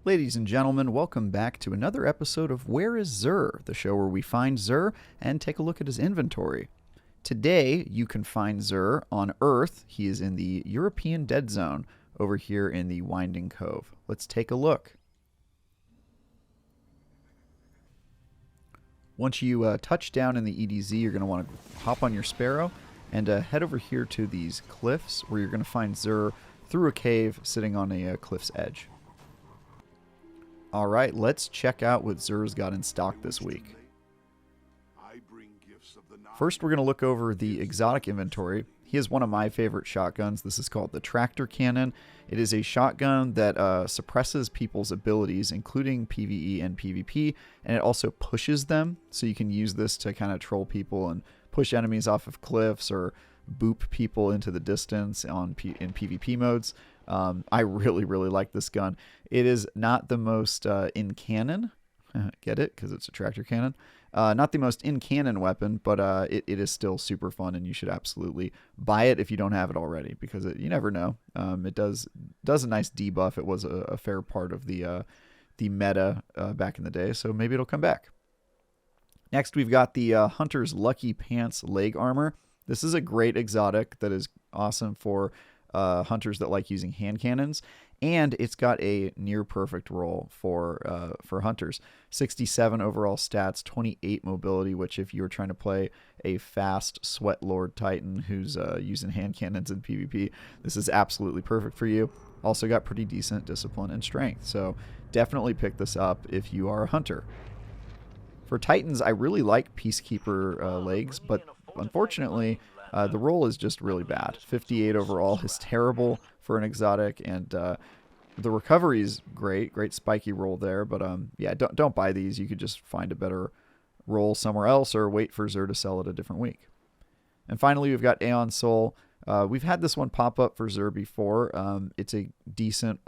Ladies and gentlemen, welcome back to another episode of Where is Xur, the show where we find Xur and take a look at his inventory. Today, you can find Xur on Earth. He is in the European Dead Zone over here in the Winding Cove. Let's take a look. Once you touch down in the EDZ, you're going to want to hop on your Sparrow and head over here to these cliffs where you're going to find Xur through a cave sitting on a cliff's edge. Alright, let's check out what Xur's got in stock this week. First, we're going to look over the exotic inventory. He has one of my favorite shotguns. This is called the Tractor Cannon. It is a shotgun that suppresses people's abilities, including PvE and PvP, and it also pushes them, so you can use this to kind of troll people and push enemies off of cliffs or boop people into the distance in PvP modes. I really like this gun. It is not the most in canon, get it? Because it's a tractor cannon. Not the most in canon weapon, but it is still super fun, and you should absolutely buy it if you don't have it already, because you never know. It does a nice debuff. It was a fair part of the meta back in the day, so maybe it'll come back. Next, we've got the Hunter's Lucky Pants leg armor. This is a great exotic that is awesome for hunters that like using hand cannons, and it's got a near perfect roll for hunters. 67 overall stats, 28 mobility, which if you're trying to play a fast Sweat Lord Titan who's using hand cannons in PvP, this is absolutely perfect for you. Also got pretty decent discipline and strength, so definitely pick this up if you are a hunter. For Titans, I really like Peacekeeper legs, but unfortunately, the roll is just really bad. 58 overall is terrible for an exotic, and the recovery is great spiky roll there. But yeah, don't buy these. You could just find a better roll somewhere else, or wait for Xur to sell it a different week. And finally, we've got Aeon Soul. We've had this one pop up for Xur before. It's a decent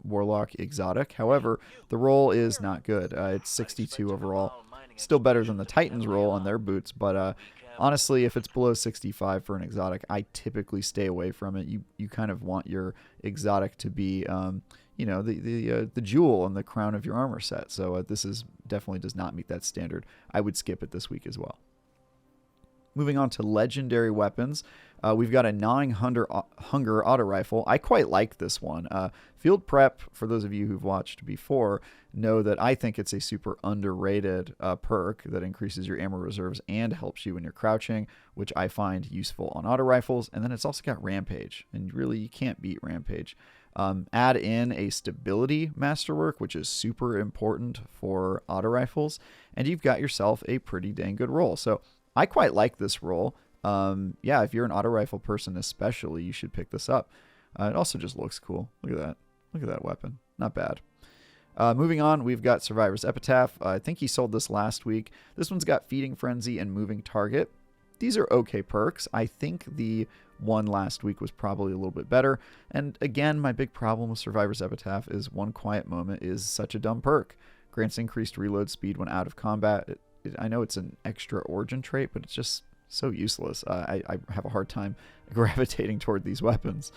Warlock exotic. However, the roll is not good. It's 62 overall. Still better than the Titans roll on their boots, but honestly, if it's below 65 for an exotic, I typically stay away from it. You kind of want your exotic to be, the jewel and the crown of your armor set. So this definitely does not meet that standard. I would skip it this week as well. Moving on to legendary weapons, we've got a Gnawing Hunger auto rifle. I quite like this one. Field Prep, for those of you who've watched before, know that I think it's a super underrated perk that increases your ammo reserves and helps you when you're crouching, which I find useful on auto rifles. And then it's also got Rampage, and really you can't beat Rampage. Add in a stability masterwork, which is super important for auto rifles, and you've got yourself a pretty dang good roll. So I quite like this roll. Yeah, if you're an auto rifle person especially, you should pick this up. It also just looks cool. Look at that. Look at that weapon. Not bad. Moving on, we've got Survivor's Epitaph. I think he sold this last week. This one's got Feeding Frenzy and Moving Target. These are okay perks. I think the one last week was probably a little bit better. And again, my big problem with Survivor's Epitaph is One Quiet Moment is such a dumb perk. Grants increased reload speed when out of combat. I know it's an extra origin trait, but it's just so useless. I have a hard time gravitating toward these weapons.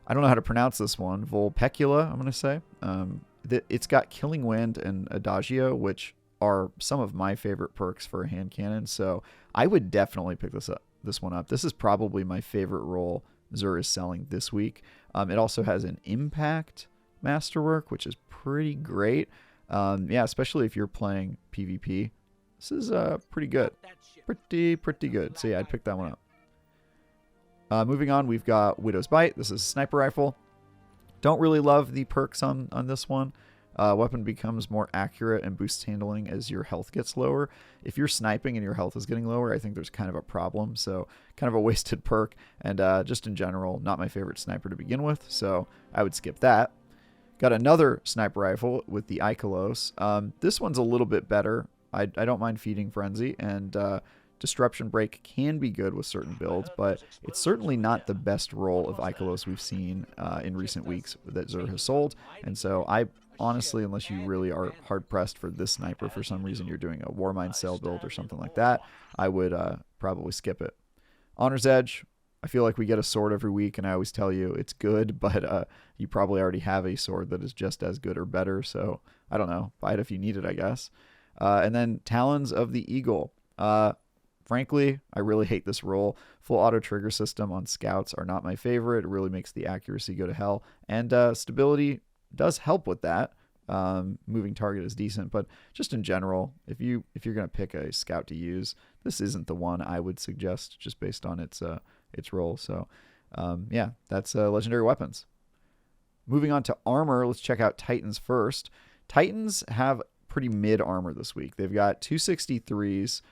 I don't know how to pronounce this one. Vulpecula, I'm going to say. It's got Killing Wind and Adagio, which are some of my favorite perks for a hand cannon. So I would definitely pick this one up. This is probably my favorite roll Xur is selling this week. It also has an Impact Masterwork, which is pretty great. Yeah, especially if you're playing PvP. This is pretty good. Pretty good. So yeah, I'd pick that one up. Moving on, we've got Widow's Bite. This is a sniper rifle. Don't really love the perks on this one. Weapon becomes more accurate and boosts handling as your health gets lower. If you're sniping and your health is getting lower, I think there's kind of a problem. So kind of a wasted perk. And just in general, not my favorite sniper to begin with. So I would skip that. Got another sniper rifle with the Ikelos. This one's a little bit better. I don't mind Feeding Frenzy, and Disruption Break can be good with certain builds, but it's certainly not the best roll of Ikelos we've seen in recent weeks that Xur has sold. And so I honestly, unless you really are hard-pressed for this sniper for some reason, you're doing a Warmind Cell build or something like that, I would probably skip it. Honor's Edge, I feel like we get a sword every week, and I always tell you it's good, but you probably already have a sword that is just as good or better. So I don't know. Buy it if you need it, I guess. And then Talons of the Eagle. Frankly, I really hate this roll. Full auto trigger system on scouts are not my favorite. It really makes the accuracy go to hell. And stability does help with that. Moving target is decent, but just in general, if you're going to pick a scout to use, this isn't the one I would suggest just based on its role. So yeah, that's legendary weapons. Moving on to armor, let's check out Titans first. Titans have pretty mid armor this week. They've got 263s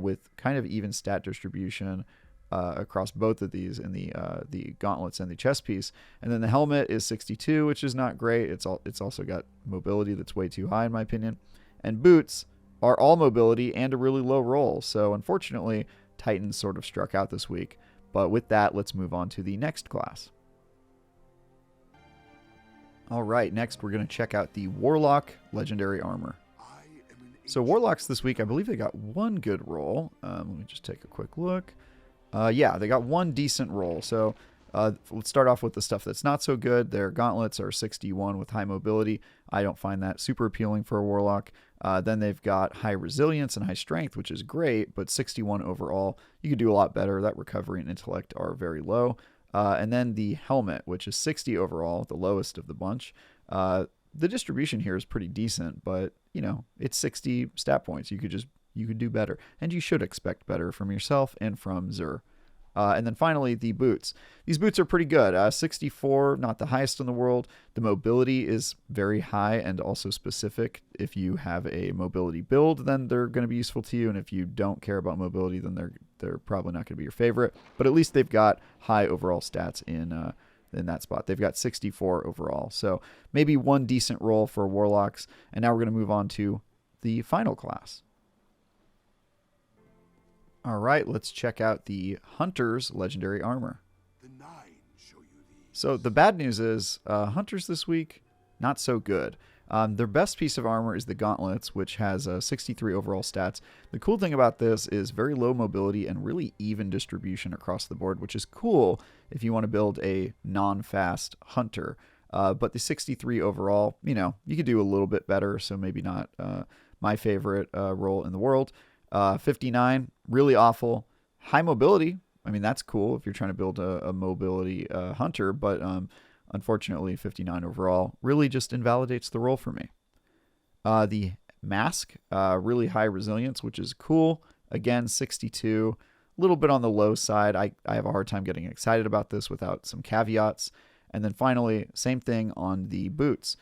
with kind of even stat distribution across both of these in the gauntlets and the chest piece. And then the helmet is 62, which is not great. It's also got mobility that's way too high in my opinion. And boots are all mobility and a really low roll. So unfortunately, Titans sort of struck out this week. But with that, let's move on to the next class. All right, next we're going to check out the Warlock legendary armor. So Warlocks this week, I believe they got one good roll. Let me just take a quick look. Yeah, they got one decent roll. So let's start off with the stuff that's not so good. Their gauntlets are 61 with high mobility. I don't find that super appealing for a Warlock. Then they've got high resilience and high strength, which is great, but 61 overall. You could do a lot better. That recovery and intellect are very low. And then the helmet, which is 60 overall, the lowest of the bunch. The distribution here is pretty decent, but you know, it's 60 stat points. You could do better, and you should expect better from yourself and from Zur. And then finally, the boots. These boots are pretty good. 64, not the highest in the world. The mobility is very high and also specific. If you have a mobility build, then they're going to be useful to you. And if you don't care about mobility, then they're probably not going to be your favorite. But at least they've got high overall stats in that spot. They've got 64 overall. So maybe one decent roll for Warlocks. And now we're going to move on to the final class. All right, let's check out the Hunter's legendary armor. So the bad news is Hunters this week, not so good. Their best piece of armor is the gauntlets, which has 63 overall stats. The cool thing about this is very low mobility and really even distribution across the board, which is cool if you want to build a non-fast hunter. But the 63 overall, you know, you could do a little bit better, so maybe not my favorite roll in the world. 59, really awful. High mobility, I mean, that's cool if you're trying to build a mobility hunter, but unfortunately, 59 overall really just invalidates the roll for me. The mask, really high resilience, which is cool. Again, 62, a little bit on the low side. I have a hard time getting excited about this without some caveats. And then finally, same thing on the boots.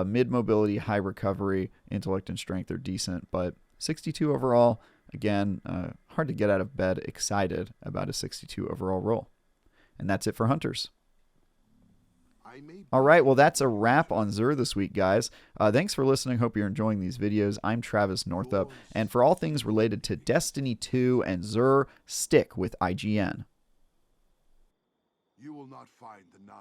Mid mobility, high recovery, intellect and strength are decent, but 62 overall. Again, hard to get out of bed excited about a 62 overall roll. And that's it for Hunters. All right, well, that's a wrap on Zur this week, guys. Thanks for listening. Hope you're enjoying these videos. I'm Travis Northup, and for all things related to Destiny 2 and Zur, stick with IGN. You will not find the 9